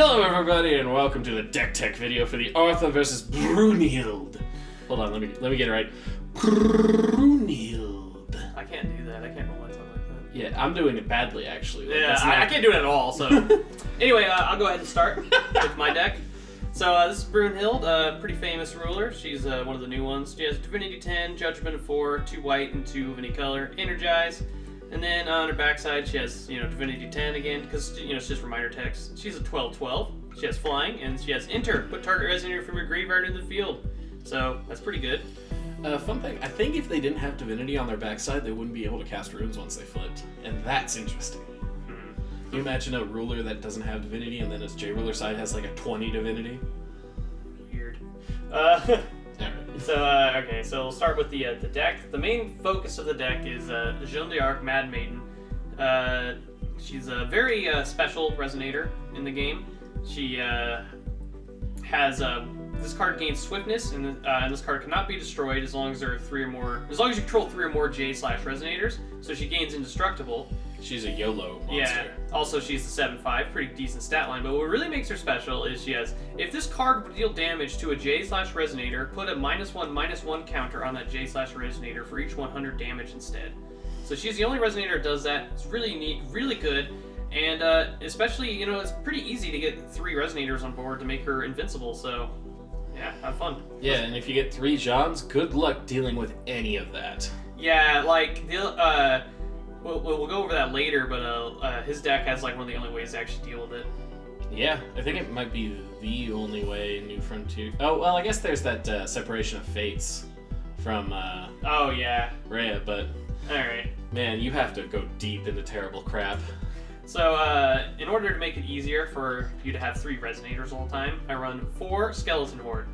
Hello everybody and welcome to the deck tech video for the Arthur versus Brunhild. Hold on, let me get it right. Brunhild. I can't do that. I can't roll my tongue like that. Yeah, I'm doing it badly actually. Like, Yeah, I can't do it at all, so. Anyway, I'll go ahead and start with my deck. So this is Brunhild, a pretty famous ruler. She's one of the new ones. She has Divinity 10, Judgment of 4, 2 white and 2 of any color, Energize. And then on her backside, she has, Divinity 10 again, because, it's just reminder text. She's a 12/12. She has Flying, and she has Enter. Put target resonator from your graveyard in the field. So, that's pretty good. Fun thing, I think if they didn't have Divinity on their backside, they wouldn't be able to cast runes once they flipped. And that's interesting. Can you imagine a ruler that doesn't have Divinity, and then its J-ruler side has like a 20 Divinity? Weird. Alright. So we'll start with the deck. The main focus of the deck is Jeanne d'Arc, Mad Maiden. She's a very special resonator in the game. She has this card gains swiftness, and this card cannot be destroyed as long as there are 3 or more. As long as you control 3 or more J/resonators. So she gains indestructible. She's a YOLO monster. Yeah. Also, she's the 7/5, pretty decent stat line. But what really makes her special is she has, if this card would deal damage to a J/resonator, put a -1/-1 counter on that J/resonator for each 100 damage instead. So she's the only resonator that does that. It's really unique, really good, and especially, it's pretty easy to get 3 resonators on board to make her invincible. So, yeah, have fun. Yeah, and if you get 3 Jeans, good luck dealing with any of that. Yeah, like We'll go over that later, but his deck has like one of the only ways to actually deal with it. Yeah, I think it might be the only way in New Frontier. Oh, well, I guess there's that Separation of Fates from Oh, yeah. Rhea, but Alright. man, you have to go deep into terrible crap. So, in order to make it easier for you to have 3 resonators all the time, I run 4 Skeleton Horde.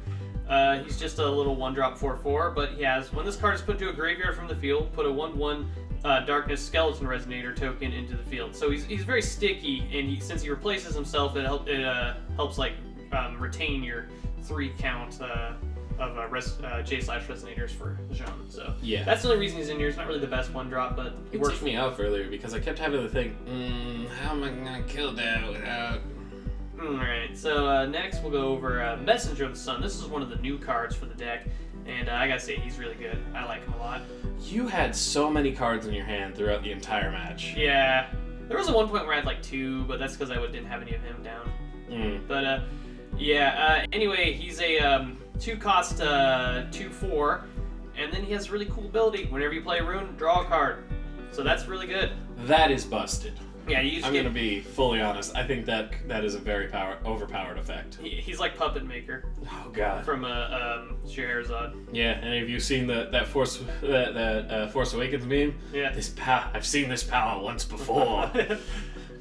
He's just a little 1-drop 4/4, but he has, when this card is put to a graveyard from the field, put a 1/1 Darkness Skeleton Resonator token into the field. So he's very sticky, and since he replaces himself, it helps like retain your 3 count of J/resonators for Jeanne. So yeah, that's the only reason he's in here. He's not really the best 1-drop, but it worked me off earlier because I kept having to think, how am I gonna kill that without? Alright, so next we'll go over Messenger of the Sun. This is one of the new cards for the deck, and I gotta say, he's really good. I like him a lot. You had so many cards in your hand throughout the entire match. Yeah. There was one point where I had like 2, but that's because I didn't have any of him down. But, anyway, he's a 2-cost 2/4, and then he has a really cool ability. Whenever you play a rune, draw a card. So that's really good. That is busted. Yeah, I'm gonna be fully honest. I think that is a very overpowered effect. He's like Puppet Maker. Oh god. From Scheherazade. Yeah, and have you seen that Force Awakens meme? Yeah. I've seen this power once before.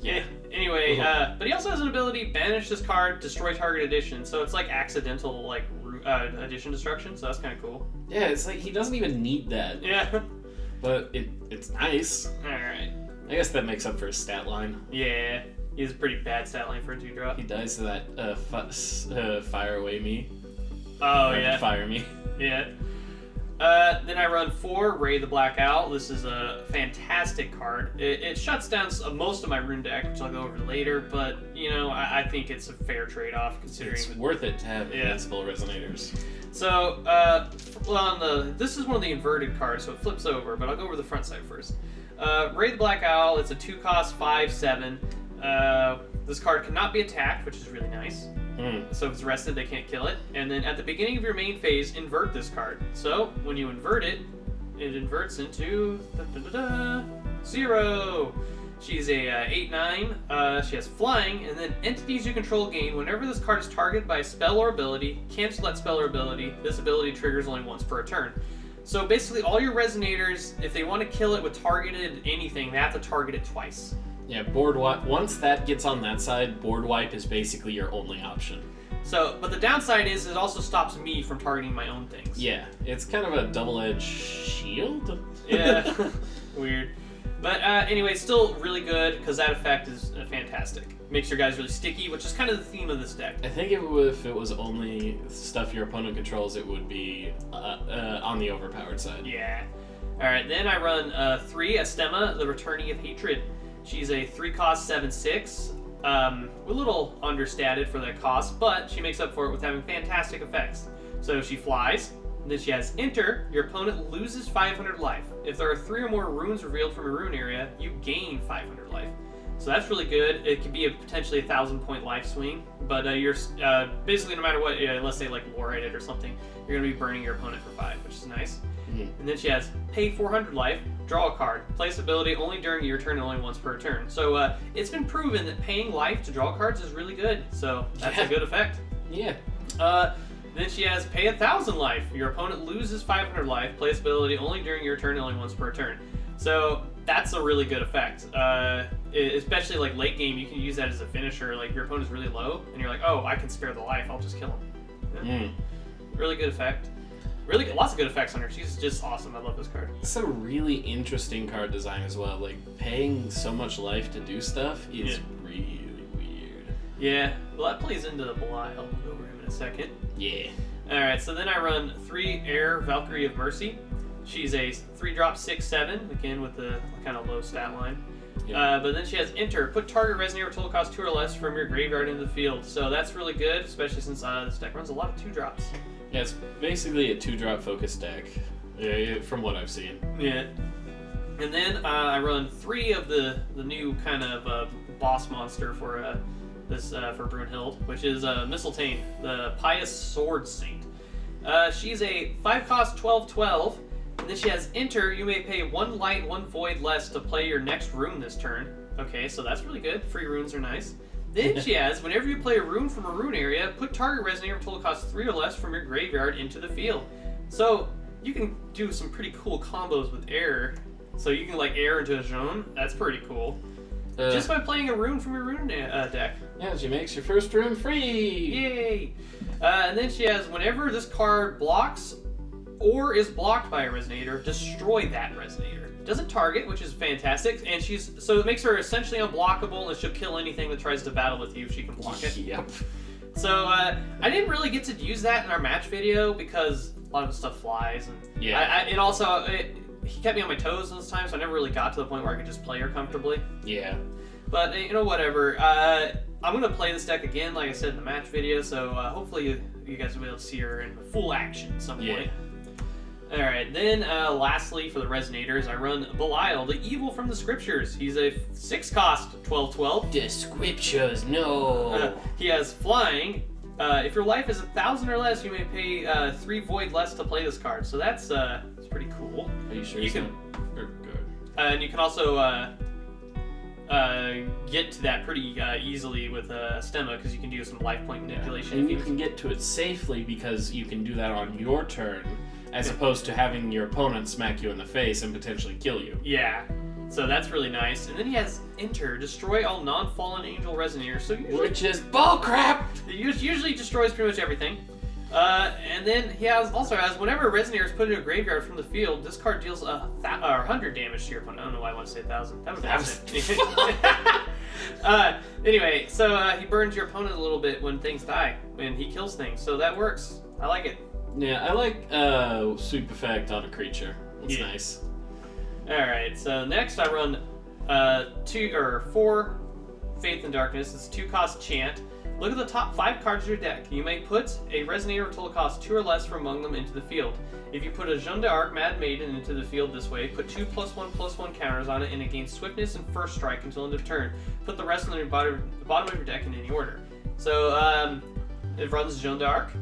Yeah. Anyway, but he also has an ability: banish this card, destroy target addition. So it's like accidental like addition destruction. So that's kind of cool. Yeah, it's like he doesn't even need that. Yeah. But it's nice. All right. I guess that makes up for his stat line. Yeah, he has a pretty bad stat line for a 2-drop. He dies to that fire away me. Oh, yeah. Fire me. Yeah. Then I run 4 Ray the Black Owl. This is a fantastic card. It shuts down most of my rune deck, which I'll go over later, but, I think it's a fair trade-off considering... It's worth it to have invincible resonators. So, this is one of the inverted cards, so it flips over, but I'll go over the front side first. Ray the Black Owl, it's a 2-cost 5/7. This card cannot be attacked, which is really nice. So if it's rested, they can't kill it. And then at the beginning of your main phase, invert this card. So when you invert it, it inverts into 0. She's a 8/9. She has Flying, and then entities you control gain. Whenever this card is targeted by a spell or ability, cancel that spell or ability. This ability triggers only once per turn. So basically, all your resonators, if they want to kill it with targeted anything, they have to target it twice. Yeah, board wipe. Once that gets on that side, board wipe is basically your only option. So, but the downside is it also stops me from targeting my own things. Yeah, it's kind of a double-edged shield. Yeah, weird. But anyway, it's still really good because that effect is fantastic. Makes your guys really sticky, which is kind of the theme of this deck. I think if it was only stuff your opponent controls, it would be on the overpowered side. Yeah. Alright, then I run 3 Astema, the Returnee of Hatred. She's a 3-cost 7/6. a little understated for that cost, but she makes up for it with having fantastic effects. So she flies, and then she has Enter. Your opponent loses 500 life. If there are 3 or more runes revealed from a rune area, you gain 500 life. So that's really good. It could be a potentially 1,000-point life swing, but you're basically, no matter what, let's say like lore edit or something, you're going to be burning your opponent for 5, which is nice. And then she has Pay 400 life, draw a card. Place ability only during your turn and only once per turn. So it's been proven that paying life to draw cards is really good. So that's a good effect. Yeah. Then she has Pay 1,000 life. Your opponent loses 500 life. Place ability only during your turn and only once per turn. So that's a really good effect. Especially like late game, you can use that as a finisher. Like your opponent's really low, and you're like, oh, I can spare the life. I'll just kill him. Yeah. Really good effect. Really, lots of good effects on her. She's just awesome. I love this card. It's a really interesting card design as well. Like, paying so much life to do stuff is really weird. Yeah, well, that plays into the Belial. We'll go over him in a second. Yeah. Alright, so then I run 3 Air Valkyrie of Mercy. She's a 3-drop 6/7, again with the kind of low stat line. Yeah. But then she has Enter. Put target resonator total cost 2 or less from your graveyard into the field. So that's really good, especially since this deck runs a lot of 2-drops. Yeah, it's basically a 2-drop focus deck, from what I've seen. Yeah. And then I run 3 of the new kind of boss monster for for Brunhild, which is Mistletoe, the Pious Sword Saint. She's a 5-cost 12/12, and then she has Enter. You may pay 1 light, 1 void less to play your next rune this turn. Okay, so that's really good. Free runes are nice. Then she has, whenever you play a rune from a rune area, put target resonator of total cost 3 or less from your graveyard into the field. So you can do some pretty cool combos with air. So you can like air into a zone. That's pretty cool. Just by playing a rune from your rune deck. Yeah, she makes your first rune free. Yay! And then she has, whenever this card blocks or is blocked by a resonator, destroy that resonator. Doesn't target, which is fantastic, and so it makes her essentially unblockable, and she'll kill anything that tries to battle with you if she can block it. Yep. So I didn't really get to use that in our match video because a lot of the stuff flies, and and also he kept me on my toes those times, so I never really got to the point where I could just play her comfortably. Yeah. But whatever. I'm gonna play this deck again, like I said in the match video, so hopefully you guys will be able to see her in full action at some point. Alright, then lastly for the resonators, I run Belial, the Evil from the Scriptures. He's a 6-cost 12/12. The Scriptures, no. He has Flying. If your life is 1,000 or less, you may pay 3 void less to play this card. So that's pretty cool. Are you sure you can? Good. And you can also get to that pretty easily with Stemma because you can do some life point manipulation. And you can get to it safely because you can do that on your turn, as opposed to having your opponent smack you in the face and potentially kill you. Yeah, so that's really nice. And then he has Enter, destroy all non-fallen angel resonators. So which is bullcrap! It usually destroys pretty much everything. And then he also has, whenever a resonator is put into a graveyard from the field, this card deals 100 damage to your opponent. I don't know why I want to say 1,000. That was anyway, so he burns your opponent a little bit when things die, and he kills things. So that works. I like it. Yeah, I like sweep effect on a creature. It's nice. Alright, so next I run 4 Faith in Darkness. It's a 2-cost chant. Look at the top 5 cards of your deck. You may put a resonator total cost 2 or less from among them into the field. If you put a Jeanne d'Arc Mad Maiden into the field this way, put 2 +1/+1 counters on it, and it gains swiftness and first strike until end of turn. Put the rest on the bottom of your deck in any order. So it runs Jeanne d'Arc,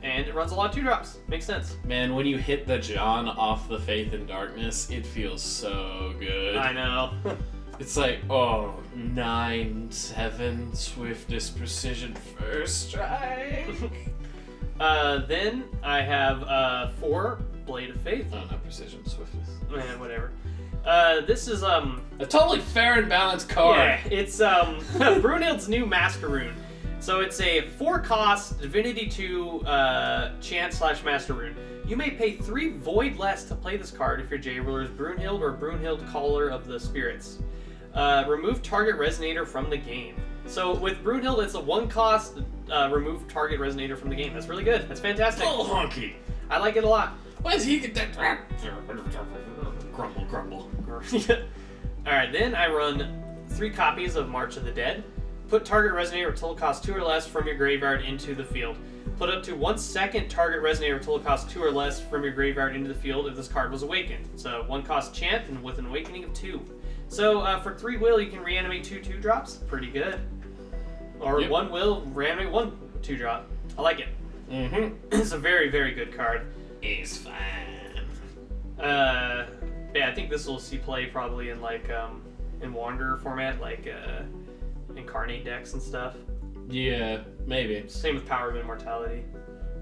and it runs a lot of 2-drops. Makes sense. Man, when you hit the John off the Faith in Darkness, it feels so good. I know. It's like, 9/7 swiftest precision first strike. Then I have 4 Blade of Faith. Oh, not precision, swiftness. Whatever. This is a totally fair and balanced card. Yeah, it's Brunhild's new Master Rune. So it's a 4-cost Divinity 2 Chant/Master Rune. You may pay 3 void less to play this card if your J-Ruler is Brunhild or Brunhild Caller of the Spirits. Remove target resonator from the game. So with Brunhild, it's a 1-cost remove target resonator from the game. That's really good. That's fantastic. Oh, honky. I like it a lot. Why does he get that? Grumble. Alright, then I run 3 copies of March of the Dead. Put target resonator until it costs 2 or less from your graveyard into the field. Put up to 1 second target resonator until it costs 2 or less from your graveyard into the field if this card was awakened. So 1 cost chant and with an awakening of 2. So for 3 will, you can reanimate 2 2-drops. Pretty good. Or 1 will, reanimate 1 2-drop. I like it. Mm-hmm. It's a very, very good card. It's fine. Yeah, I think this will see play probably in like in Wanderer format, like Incarnate decks and stuff. Yeah, maybe. Same with Power of Immortality.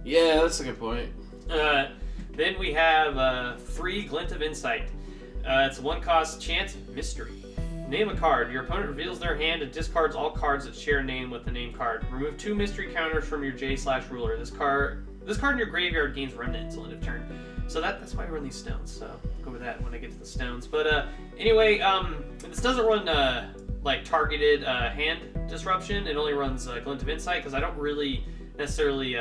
Yeah, that's a good point. Then we have 3 Glint of Insight. It's 1 cost chant Mystery. Name a card. Your opponent reveals their hand and discards all cards that share a name with the name card. Remove 2 mystery counters from your J/ruler. This card in your graveyard gains Remnant until end of turn. So that's why I run these stones. So I'll go with that when I get to the stones. But anyway, this doesn't run like targeted hand disruption. It only runs Glint of Insight because I don't really necessarily.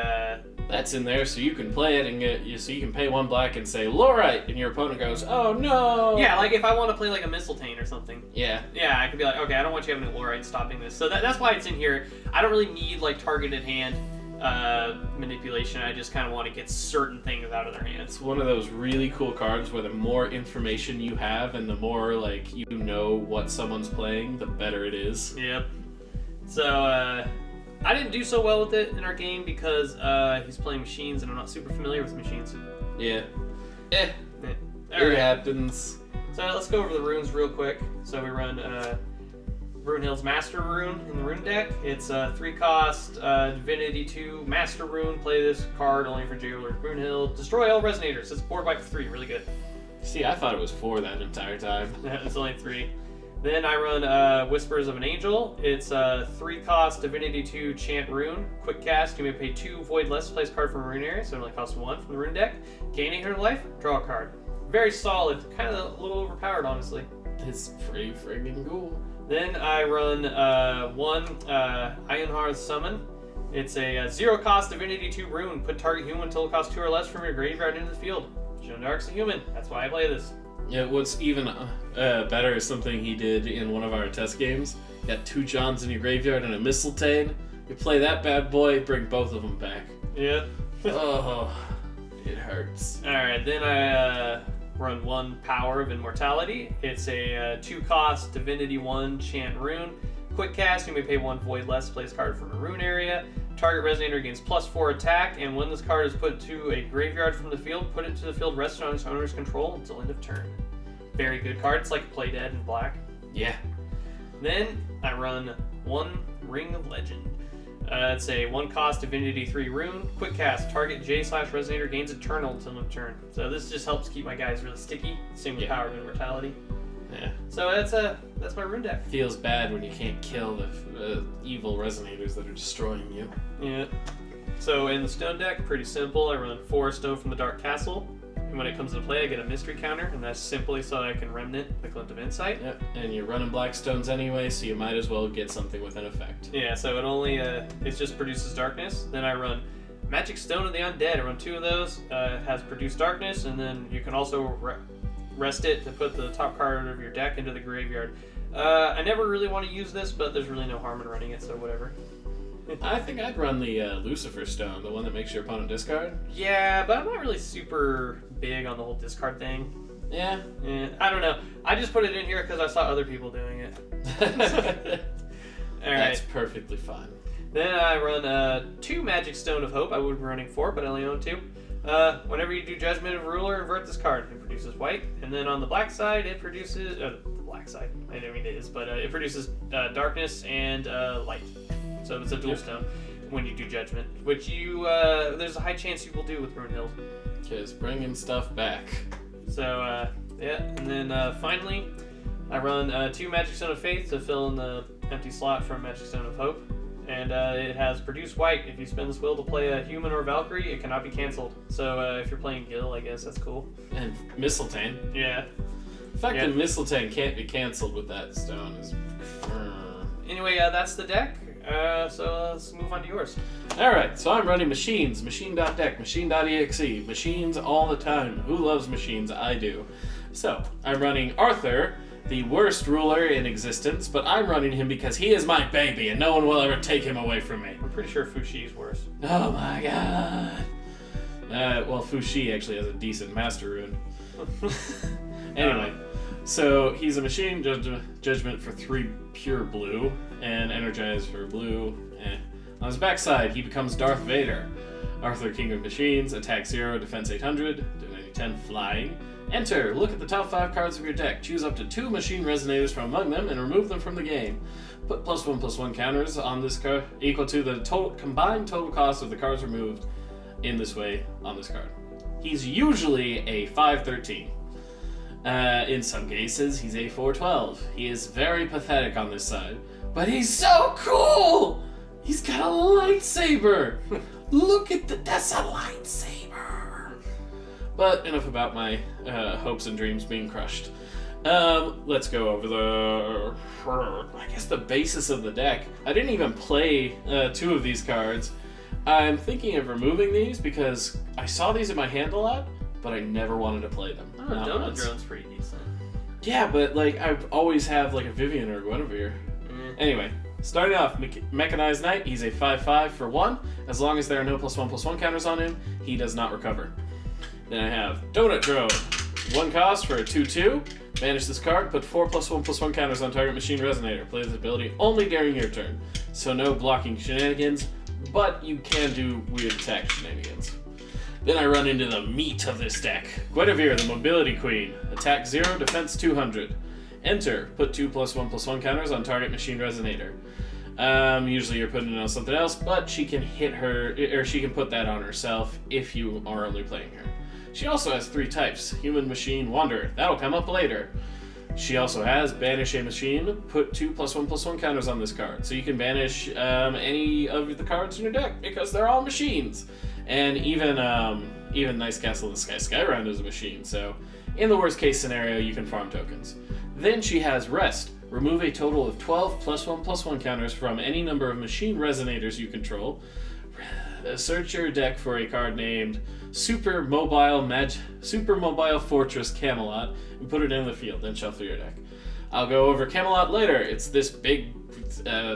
That's in there so you can play it and so you can pay 1 black and say Lorite, and your opponent goes, oh no. Yeah, like if I want to play like a Mistletoe or something. Yeah. Yeah, I could be like, okay, I don't want you having a Lorite stopping this. So that's why it's in here. I don't really need like targeted hand manipulation. I just kind of want to get certain things out of their hands. It's one of those really cool cards where the more information you have and the more like you know what someone's playing, the better it is. Yep. So I didn't do so well with it in our game because he's playing Machines and I'm not super familiar with Machines. Yeah. It happens. So let's go over the runes real quick. So we run Brunhild's Master Rune in the rune deck. It's a 3 cost Divinity 2 Master Rune. Play this card only for Jailer Brunhild. Destroy all Resonators. It's board wipe for 3. Really good. See, I thought it was 4 that entire time. It's only 3. Then I run Whispers of an Angel. It's a 3 cost Divinity 2 Chant Rune. Quick cast. You may pay 2 void less to place a card from a rune area, so it only costs 1 from the rune deck. Gain 800 life. Draw a card. Very solid. Kind of a little overpowered, honestly. It's pretty friggin' cool. Then I run 1 Ironhearth Summon. It's a 0 cost Divinity 2 Rune. Put target human until it costs 2 or less from your graveyard into the field. Jeanne d'Arc's a human. That's why I play this. Yeah, what's even better is something he did in one of our test games. You got 2 Johns in your graveyard and a Mistletoe. You play that bad boy, bring both of them back. Yeah. Oh, it hurts. Alright, then I run 1 Power of Immortality. It's a 2 cost Divinity 1 Chant Rune. Quick cast, you may pay 1 void less to place a card from a rune area. Target Resonator gains +4 attack, and when this card is put to a graveyard from the field, put it to the field rested on its owner's control until end of turn. Very good card. It's like Play Dead in black. Yeah. Then I run 1 Ring of Legend. It's a 1 cost Divinity 3 Rune. Quick cast. Target J/Resonator gains Eternal until end of turn. So this just helps keep my guys really sticky. Same with Power of Immortality. Yeah. So that's my rune deck. Feels bad when you can't kill the evil resonators that are destroying you. Yeah. So in the stone deck, pretty simple. I run 4 Stone from the Dark Castle. And when it comes into play, I get a mystery counter, and that's simply so I can Remnant the Glint of Insight. Yep, and you're running black stones anyway, so you might as well get something with an effect. Yeah, so it only, it just produces darkness. Then I run Magic Stone of the Undead. I run 2 of those. It has Produce Darkness, and then you can also rest it to put the top card of your deck into the graveyard. I never really want to use this, but there's really no harm in running it, so whatever. I think I'd run the Lucifer Stone, the one that makes your opponent discard. Yeah, but I'm not really super big on the whole discard thing. Yeah. I don't know. I just put it in here because I saw other people doing it. All right. That's perfectly fine. Then I run 2 Magic Stone of Hope. I would be running 4, but I only own 2. Whenever you do Judgment of Ruler, invert this card. It produces white. And then on the black side, it produces... the black side. I don't mean it is, but it produces darkness and light. So it's a dual stone when you do Judgment, which you there's a high chance you will do with Brunhild. Because bringing stuff back. So, yeah. And then finally, I run 2 Magic Stone of Faith to fill in the empty slot from Magic Stone of Hope. And it has Produce White. If you spend this will to play a human or Valkyrie, it cannot be cancelled. So if you're playing Gil, I guess that's cool. And Mistletoe. Yeah. The fact that Mistletoe can't be cancelled with that stone is... Anyway, that's the deck. So let's move on to yours. Alright, so I'm running Machines, machine.deck, machine.exe, machines all the time. Who loves machines? I do. So, I'm running Arthur, the worst ruler in existence, but I'm running him because he is my baby and no one will ever take him away from me. I'm pretty sure Fushi is worse. Oh my god. Well, Fushi actually has a decent master rune. Anyway, so he's a machine, judgment for 3 pure blue, and energize for blue. On his backside, he becomes Darth Vader. Arthur, King of Machines, attack 0, defense 800, divinity 10, flying. Enter, look at the top 5 cards of your deck, choose up to 2 machine resonators from among them, and remove them from the game. Put +1/+1 counters on this card, equal to the combined total cost of the cards removed in this way on this card. He's usually a 5/13. In some cases, he's a 4/12. He is very pathetic on this side, but he's so cool! He's got a lightsaber! Look at that's a lightsaber! But enough about my hopes and dreams being crushed. Let's go over the basis of the deck. I didn't even play 2 of these cards. I'm thinking of removing these because I saw these in my hand a lot, but I never wanted to play them. Oh, Donut Drone's pretty decent. Yeah, but like I always have like a Vivian or a Guinevere. Anyway, starting off, Mechanized Knight, he's a 5/5 for 1. As long as there are no +1/+1 counters on him, he does not recover. Then I have Donut Drone, 1 cost for a 2/2. Banish this card, put 4 +1/+1 counters on target machine resonator. Play this ability only during your turn. So no blocking shenanigans, but you can do weird attack shenanigans. Then I run into the meat of this deck. Guinevere, the Mobility Queen. Attack 0, defense 200. Enter, put 2 +1/+1 counters on target machine resonator. Usually you're putting it on something else, but she can hit her, or she can put that on herself if you are only playing her. She also has 3 types, Human, Machine, Wanderer. That'll come up later. She also has Banish a Machine, put 2 +1/+1 counters on this card. So you can banish any of the cards in your deck because they're all machines. And even Nice Castle in the Sky Skyround is a machine, so in the worst case scenario, you can farm tokens. Then she has Rest. Remove a total of 12 +1/+1 counters from any number of machine resonators you control. Search your deck for a card named Super Mobile Fortress Camelot and put it in the field, then shuffle your deck. I'll go over Camelot later. It's this big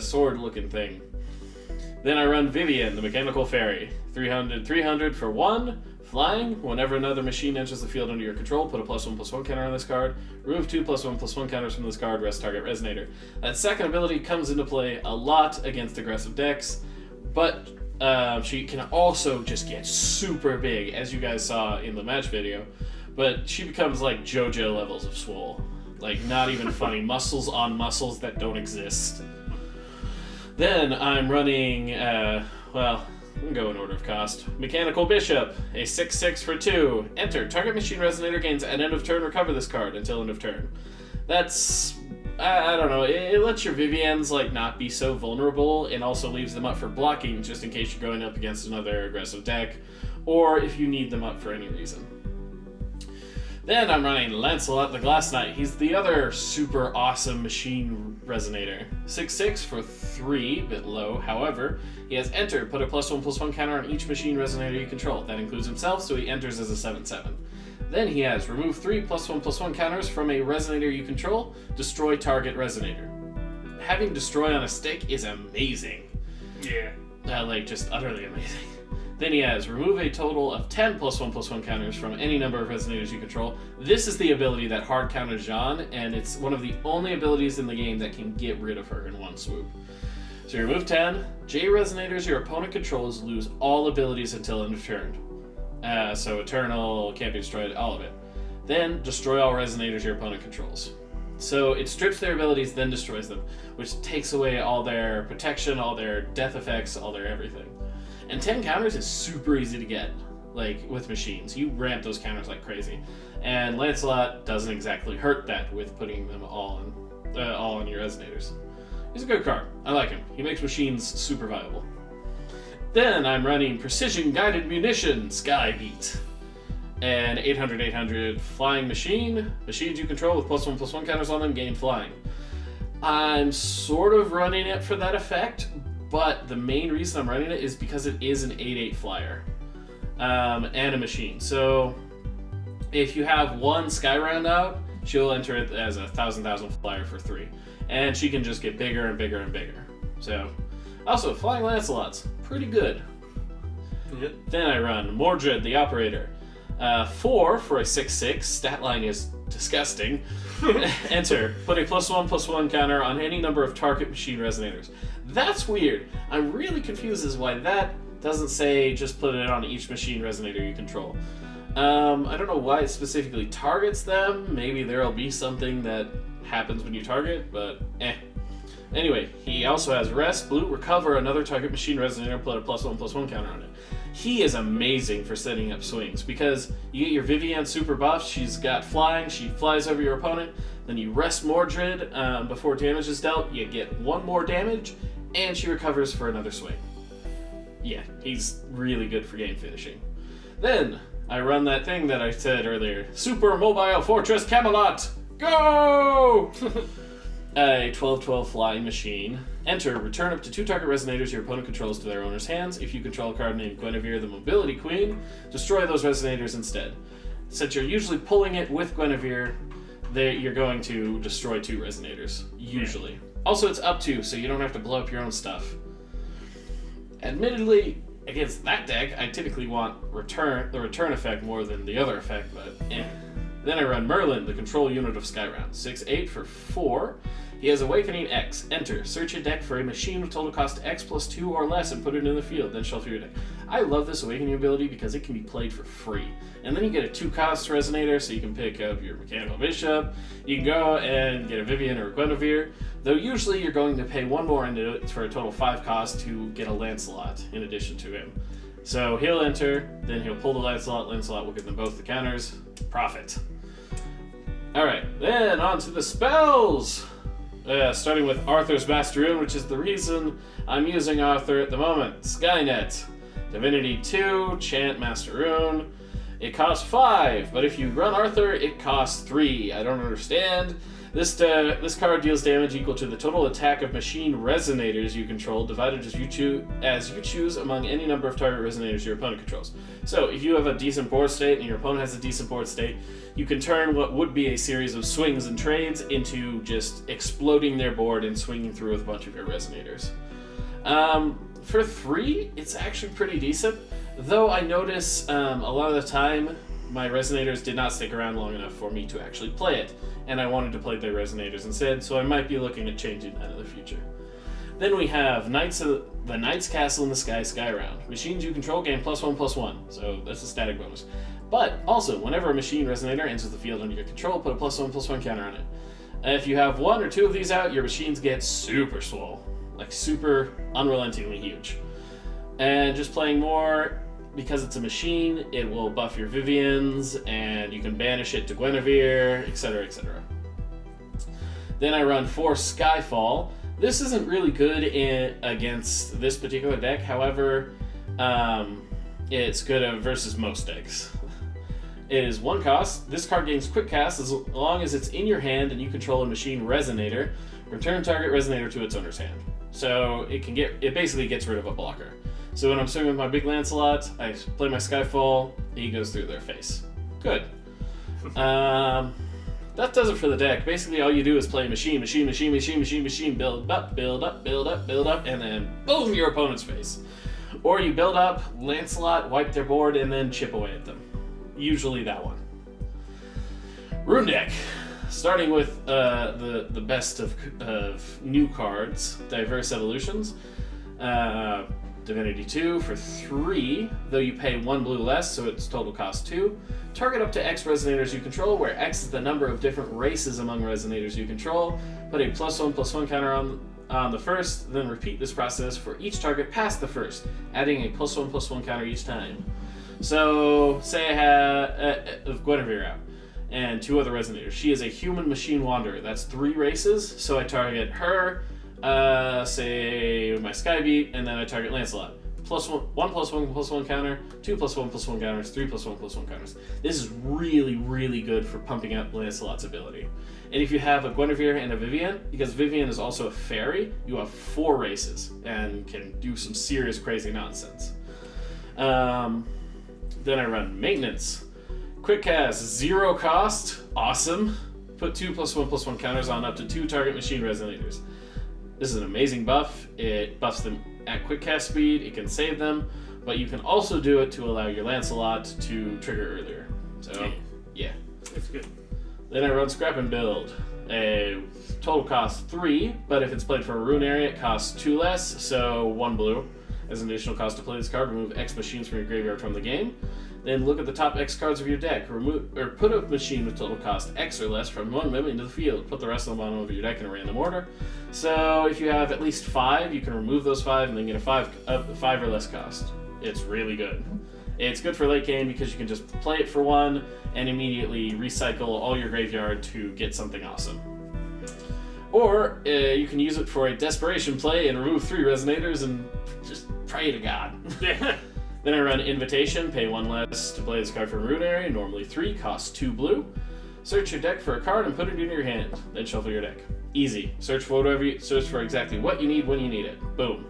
sword-looking thing. Then I run Vivian, the Mechanical Fairy. 300 for 1. Flying. Whenever another machine enters the field under your control, put a +1/+1 counter on this card. Remove 2 +1/+1 counters from this card. Rest target resonator. That second ability comes into play a lot against aggressive decks, but she can also just get super big, as you guys saw in the match video. But she becomes like JoJo levels of swole. Like, not even funny. Muscles on muscles that don't exist. Then I'm running, we can go in order of cost. Mechanical Bishop, a 6/6 for 2. Enter. Target machine resonator gains at end of turn. Recover this card until end of turn. That's, I don't know. It lets your Vivians like not be so vulnerable, and also leaves them up for blocking just in case you're going up against another aggressive deck, or if you need them up for any reason. Then I'm running Lancelot the Glass Knight. He's the other super awesome machine resonator. 6/6 for 3, bit low. However, he has Enter. Put a +1/+1 counter on each machine resonator you control. That includes himself, so he enters as a 7/7. Then he has Remove 3 +1/+1 counters from a resonator you control. Destroy target resonator. Having Destroy on a stick is amazing. Yeah. Just utterly amazing. Then he has Remove a total of 10 +1/+1 counters from any number of resonators you control. This is the ability that hard counters Jean, and it's one of the only abilities in the game that can get rid of her in one swoop. So you remove 10. J resonators your opponent controls lose all abilities until end of turn. So Eternal, can't be destroyed, all of it. Then destroy all resonators your opponent controls. So it strips their abilities, then destroys them, which takes away all their protection, all their death effects, all their everything. And 10 counters is super easy to get, like, with machines. You ramp those counters like crazy. And Lancelot doesn't exactly hurt that with putting them all on your resonators. He's a good card. I like him. He makes machines super viable. Then I'm running Precision Guided Munition, Skybeat. An 800 flying machine. Machines you control with +1/+1 counters on them gain flying. I'm sort of running it for that effect, but the main reason I'm running it is because it is an 8/8 flyer and a machine. So if you have one Sky Round out, she'll enter it as a 1,000 flyer for 3. And she can just get bigger and bigger and bigger. So, also, Flying Lancelot's pretty good. Yep. Then I run Mordred the Operator. 4 for a 6/6. Stat line is disgusting. Enter. Put a +1/+1 counter on any number of target machine resonators. That's weird. I'm really confused as why that doesn't say just put it on each machine resonator you control. I don't know why it specifically targets them. Maybe there'll be something that happens when you target, but eh. Anyway, he also has Rest, Blue, Recover, another target machine resonator, put a +1/+1 counter on it. He is amazing for setting up swings because you get your Vivienne super buff, she's got flying, she flies over your opponent, then you rest Mordred before damage is dealt, you get 1 more damage, and she recovers for another swing. Yeah, he's really good for game finishing. Then, I run that thing that I said earlier, Super Mobile Fortress Camelot! Go! A 12/12 flying machine. Enter. Return up to 2 target resonators your opponent controls to their owner's hands. If you control a card named Guinevere the Mobility Queen, destroy those resonators instead. Since you're usually pulling it with Guinevere, you're going to destroy 2 resonators. Usually. Also, it's up to, so you don't have to blow up your own stuff. Admittedly, against that deck, I typically want the return effect more than the other effect, but eh. Then I run Merlin, the control unit of Skyround. 6/8 for 4. He has Awakening X. Enter. Search your deck for a machine with total cost X + 2 or less and put it in the field, then shuffle your deck. I love this Awakening ability because it can be played for free. And then you get a 2-cost resonator, so you can pick up your Mechanical Bishop. You can go and get a Vivienne or a Guinevere, though usually you're going to pay 1 more into it for a total 5 cost to get a Lancelot in addition to him. So he'll enter, then he'll pull the Lancelot. Lancelot will give them both the counters. Profit. Alright, then on to the spells! Starting with Arthur's Master Rune, which is the reason I'm using Arthur at the moment. Skynet. Divinity 2, Chant Master Rune. It costs 5, but if you run Arthur, it costs 3. I don't understand. This card deals damage equal to the total attack of machine resonators you control, divided as you choose among any number of target resonators your opponent controls. So, if you have a decent board state and your opponent has a decent board state, you can turn what would be a series of swings and trades into just exploding their board and swinging through with a bunch of your resonators. For 3, it's actually pretty decent, though I notice a lot of the time my resonators did not stick around long enough for me to actually play it, and I wanted to play their resonators instead, so I might be looking at changing that in the future. Then we have the Knight's Castle in the Sky Skyround. Machines you control gain +1/+1, so that's a static bonus. But also, whenever a machine resonator enters the field under your control, put a +1/+1 counter on it. If you have 1 or 2 of these out, your machines get super swole, like super unrelentingly huge. And just playing more, because it's a machine, it will buff your Viviennes, and you can banish it to Guinevere, etc., etc. Then I run 4 Skyfall. This isn't really good against this particular deck, however, it's good versus most decks. It is 1 cost. This card gains Quick Cast as long as it's in your hand and you control a machine resonator. Return target resonator to its owner's hand. So it basically gets rid of a blocker. So when I'm swinging with my big Lancelot, I play my Skyfall, he goes through their face. Good. That does it for the deck. Basically all you do is play machine, build up, and then boom, your opponent's face. Or you build up, Lancelot, wipe their board, and then chip away at them. Usually that one. Rune deck. Starting with the best of new cards, Diverse Evolutions. Divinity 2 for 3, though you pay 1 blue less, so its total cost 2. Target up to X resonators you control, where X is the number of different races among resonators you control. Put a +1/+1 counter on the first, then repeat this process for each target past the first, adding a +1/+1 counter each time. So, say I have Guinevere out, and 2 other resonators. She is a human machine wanderer. That's 3 races, so I target her, say my Skybeat, and then I target Lancelot. +1/+1/+1 counter, 2+1/+1 counters, 3+1/+1 counters. This is really, really good for pumping up Lancelot's ability. And if you have a Guinevere and a Vivienne, because Vivienne is also a fairy, you have 4 races and can do some serious crazy nonsense. Then I run Maintenance. Quick Cast, 0 cost, awesome. Put 2+1/+1 counters on up to 2 target machine resonators. This is an amazing buff. It buffs them at quick cast speed, it can save them, but you can also do it to allow your Lancelot to trigger earlier. So, yeah. It's good. Then I run Scrap and Build. A total cost 3, but if it's played for a rune area, it costs 2 less, so 1 blue. As an additional cost to play this card, remove X machines from your graveyard from the game. Then look at the top X cards of your deck. Put a machine with total cost X or less from one member into the field. Put the rest on the bottom of your deck in a random order. So if you have at least 5, you can remove those 5 and then get a 5 or less cost. It's really good. It's good for late game because you can just play it for 1 and immediately recycle all your graveyard to get something awesome. Or you can use it for a desperation play and remove 3 resonators and just pray to God. Then I run Invitation, pay 1 less to play this card from Rune Area, normally 3, costs 2 blue. Search your deck for a card and put it in your hand, then shuffle your deck. Easy. Search for exactly what you need when you need it. Boom.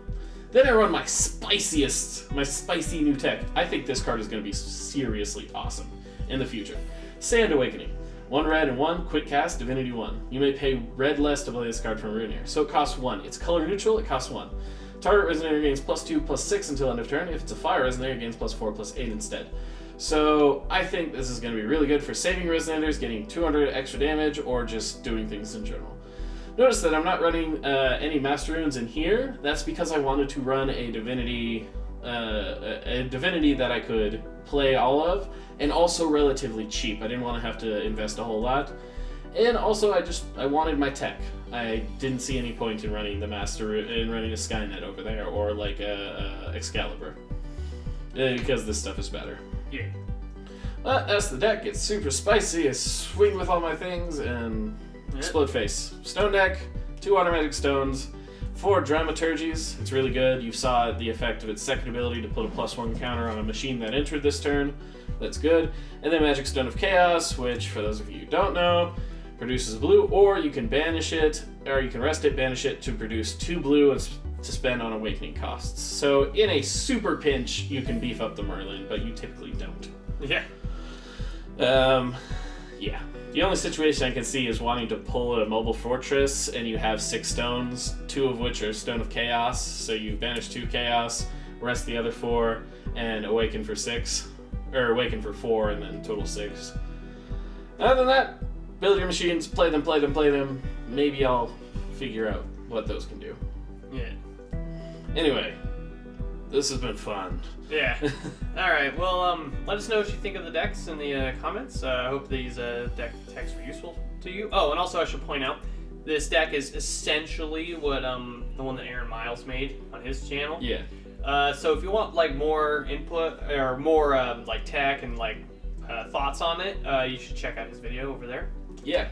Then I run my spicy new tech. I think this card is going to be seriously awesome in the future. Sand Awakening. 1 red and 1, quick cast, Divinity 1. You may pay red less to play this card from Rune Area, so it costs 1. It's color neutral, it costs 1. Target resonator gains +2/+6 until end of turn. If it's a fire resonator, it gains +4/+8 instead. So I think this is going to be really good for saving resonators, getting 200 extra damage, or just doing things in general. Notice that I'm not running any Master Runes in here. That's because I wanted to run a divinity that I could play all of, and also relatively cheap. I didn't want to have to invest a whole lot. And also, I wanted my tech. I didn't see any point in running the running a Skynet over there, or like a Excalibur, because this stuff is better. Yeah. But as the deck gets super spicy, I swing with all my things and explode face. Stone deck, 2 automatic stones, 4 dramaturgies. It's really good. You saw the effect of its second ability to put a +1 counter on a machine that entered this turn. That's good. And then Magic Stone of Chaos, which, for those of you who don't know, produces blue, or you can banish it, or you can rest it, banish it to produce 2 blue and to spend on awakening costs. So in a super pinch, you can beef up the Merlin, but you typically don't. Yeah. Yeah. The only situation I can see is wanting to pull a mobile fortress, and you have 6 stones, 2 of which are Stone of Chaos, so you banish 2 Chaos, rest the other 4, and awaken for 6, or awaken for 4, and then total 6. Other than that, build your machines, play them. Maybe I'll figure out what those can do. Yeah. Anyway, this has been fun. Yeah. Alright, well, let us know what you think of the decks in the comments. I hope these deck techs were useful to you. Oh, and also I should point out, this deck is essentially what the one that Aaron Miles made on his channel. Yeah. So if you want like more input or more like tech and like thoughts on it, you should check out his video over there. Yeah.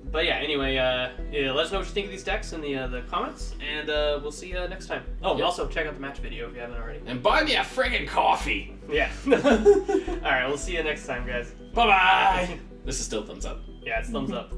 But yeah, anyway, yeah, let us know what you think of these decks in the comments, and we'll see you next time. Oh, and also check out the match video if you haven't already. And buy me a friggin' coffee! Yeah. Alright, we'll see you next time, guys. Bye-bye! This is still thumbs up. Yeah, it's thumbs up.